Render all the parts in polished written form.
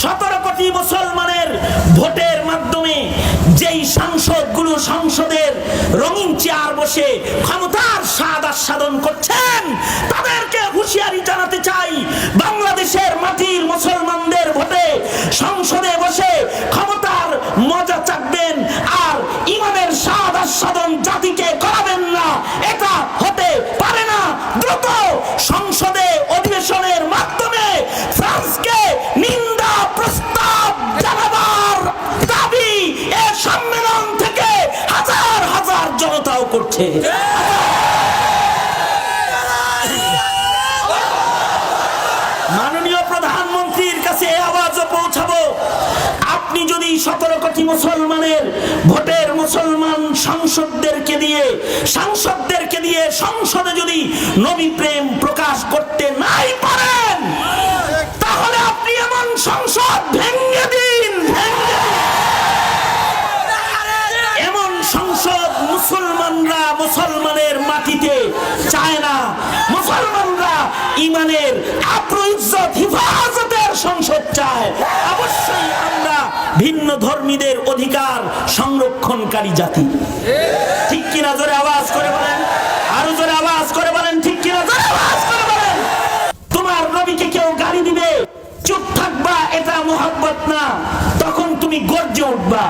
17 কোটি মুসলমানের ভোটের মাধ্যমে যেই সাংসদগুলো সংসদের রঙিন চেয়ার বসে ক্ষমতার স্বাদ আস্বাদন করছেন, তাদেরকে হুঁশিয়ারি জানাতে চাই, বাংলাদেশের মাটির মুসলমানদের ভোটে সংসদে বসে ক্ষমতার মজা চাকবেন আর ইমানের স্বাদ আস্বাদন জাতিকে করাবেন না, এটা হতে পারে না। দ্রুত সংসদে অধিবেশনের মাধ্যমে ফ্রান্সকে নিন্দা প্রস্তাব জানাবার দাবি এ সম্মেলন থেকে হাজার হাজার জনতাও করছে। মাননীয় প্রধানমন্ত্রীর কাছে এই আওয়াজও পৌঁছাবো, আপনি যদি 17 কোটি মুসলমানের ভোটের মুসলমান সাংসদদেরকে দিয়ে সংসদে যদি নবী প্রেম প্রকাশ করতে নাই পারেন, তাহলে আপনি এমন সংসদ ভেঙে দিন। এমন সংসদ মুসলমানরা মুসলমানের মাটিতে চায় না। মুসলমানরা ইমানের আব্রু ইজ্জত হিফাজতের সংসদ চায়। অবশ্যই আমরা ভিন্ন ধর্মীদের অধিকার সংরক্ষণকারী জাতি। ঠিক কিনা? জোরে আওয়াজ করে বলেন, আরো জোরে আওয়াজ করে বলেন, ঠিক কিনা? জোরে আওয়াজ করে বলেন। তোমার নবীকে কেউ গালি দিবে, চুপ থাকবা, এটা মোহাব্বত না, তখন তুমি গর্জে উঠবা।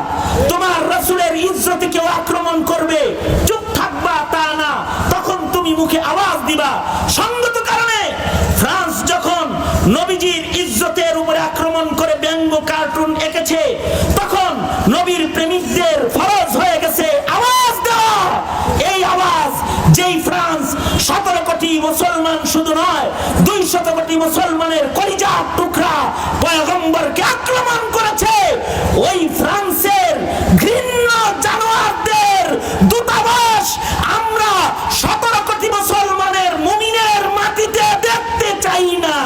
তোমার রাসূলের ইজ্জতে কেউ আক্রমণ করবে, চুপ থাকবা তা না, তখন তুমি মুখে আওয়াজ দিবা। সঙ্গত কারণে ফ্রান্স যখন নবীজির ইজ্জতের উপরে আক্রমণ করে ব্যঙ্গ কার্টুন এঁকেছে, তখন নবীর প্রেমিকদের ফরজ হয়ে গেছে আওয়াজ দেওয়া। এই আওয়াজ যেই ফ্রান্স 17 কোটি মুসলমান শুধু নয় 200 কোটি মুসলমানের কলিজার টুকরা পয়গম্বরকে আক্রমণ করেছে, ওই ফ্রান্সের ঘৃণ্য জানোয়ারদের দূতাবাস আমরা 17 কোটি মুসলমানের মুমিনের মাটিতে দেখতে চাই না।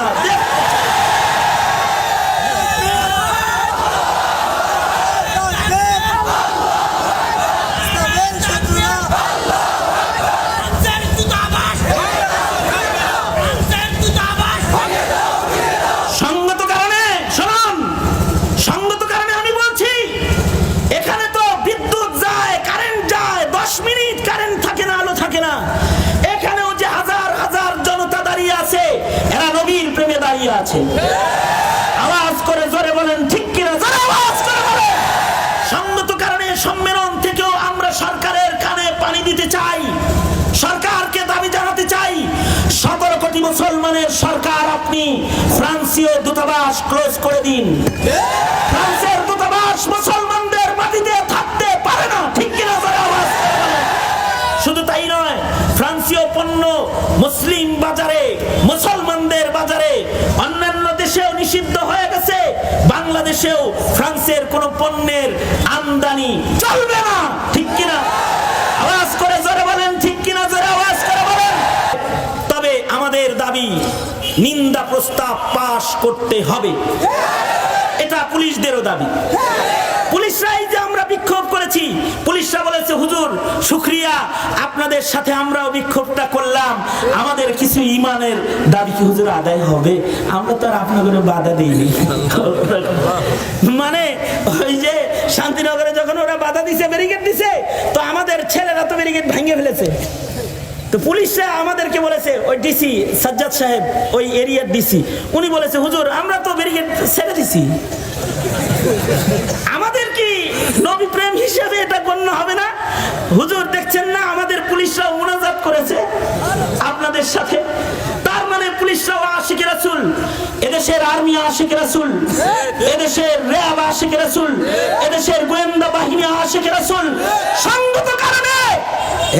এখানেও যে হাজার হাজার জনতা দাঁড়িয়ে আছে, এরা নবীর প্রেমে দাঁড়িয়ে আছে। আওয়াজ করে জোরে বলেন, ঠিক কিনা? জোরে আওয়াজ করে বলেন। সঙ্গত কারণে সম্মেলন থেকেও আমরা সরকারের কানে পানি দিতে চাই, সরকারকে দাবি জানাতে চাই, 17 কোটি মুসলমানের সরকার আপনি ফ্রান্সীয় দূতাবাস ক্লোজ করে দিন। ফ্রান্সের দূতাবাস মুসলমানদের মাটিতে থাকতে পারে না, ঠিক কিনা? জোরে আওয়াজ করে বলেন। শুধু তাই নয়, ফ্রান্সীয় পণ্য মুসলিম বাজারে, মুসলমানদের বাজারে, অন্যান্য দেশেও নিষিদ্ধ হয়ে গেছে। বাংলাদেশেও ফ্রান্সের কোন পণ্যের আমদানি চলবে না, ঠিক কিনা? আওয়াজ করে জোরে বলেন, ঠিক কিনা? জোরে আওয়াজ করে বলেন। তবে আমাদের দাবি, নিন্দা প্রস্তাব পাশ করতে হবে, এটা পুলিশদেরও দাবি। পুলিশরাই যে আমরা বিক্ষোভ করেছি, পুলিশরা বলেছে হুজুর শুকরিয়া, আপনাদের সাথে আমরাও বিক্ষোভটা করলাম, আমাদের কিছু ইমানের দাবি কি হুজুর আদায় হবে? আমরা তো আর আপনাদের বাধা দিইনি। মানে ওই যে শান্তিনগরে যখন ওরা বাধা দিছে, ব্যারিকেড দিছে, তো আমাদের ছেলেরা তো ব্যারিকেড ভেঙে ফেলেছে। তো পুলিশরা আমাদেরকে বলেছে, ওই ডিসি সাজ্জাদ সাহেব, ওই এরিয়ার ডিসি, উনি বলেছে হুজুর আমরা তো ব্যারিকেড ছেড়ে দিছি, আমাদের কি নবী প্রেম হিসেবে এটা গণ্য হবে না? হুজুর দেখছেন না আমাদের পুলিশরা মুনাজাত করেছে আপনাদের সাথে, তার মানে পুলিশরাও আশিকে রাসূল, এদেশের আর্মি আশিকে রাসূল, এদেশের র্যাব আশিকে রাসূল, এদেশের গোয়েন্দা বাহিনী আশিকে রাসূল। সঙ্গত কারণে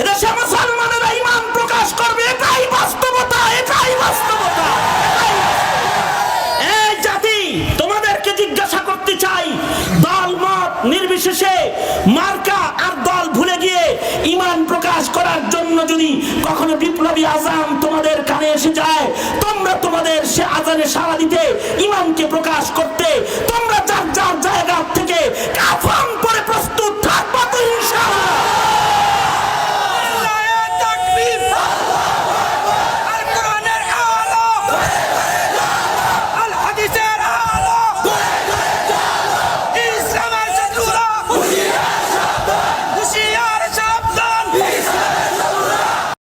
এদেশে মুসলমানেরা ঈমান প্রকাশ করবে, এটাই বাস্তবতা, এটাই বাস্তবতা। এই জাতি তোমাদেরকে জিজ্ঞাসা করতে চাই, দল মত নির্বিশেষে মার্কা আর দল ভুলে গিয়ে ঈমান প্রকাশ করার জন্য যদি কখনো বিপ্লবী আজান তোমাদের কানে এসে যায়, তোমরা তোমাদের সে আজানে সাড়া দিতে, ঈমানকে প্রকাশ করতে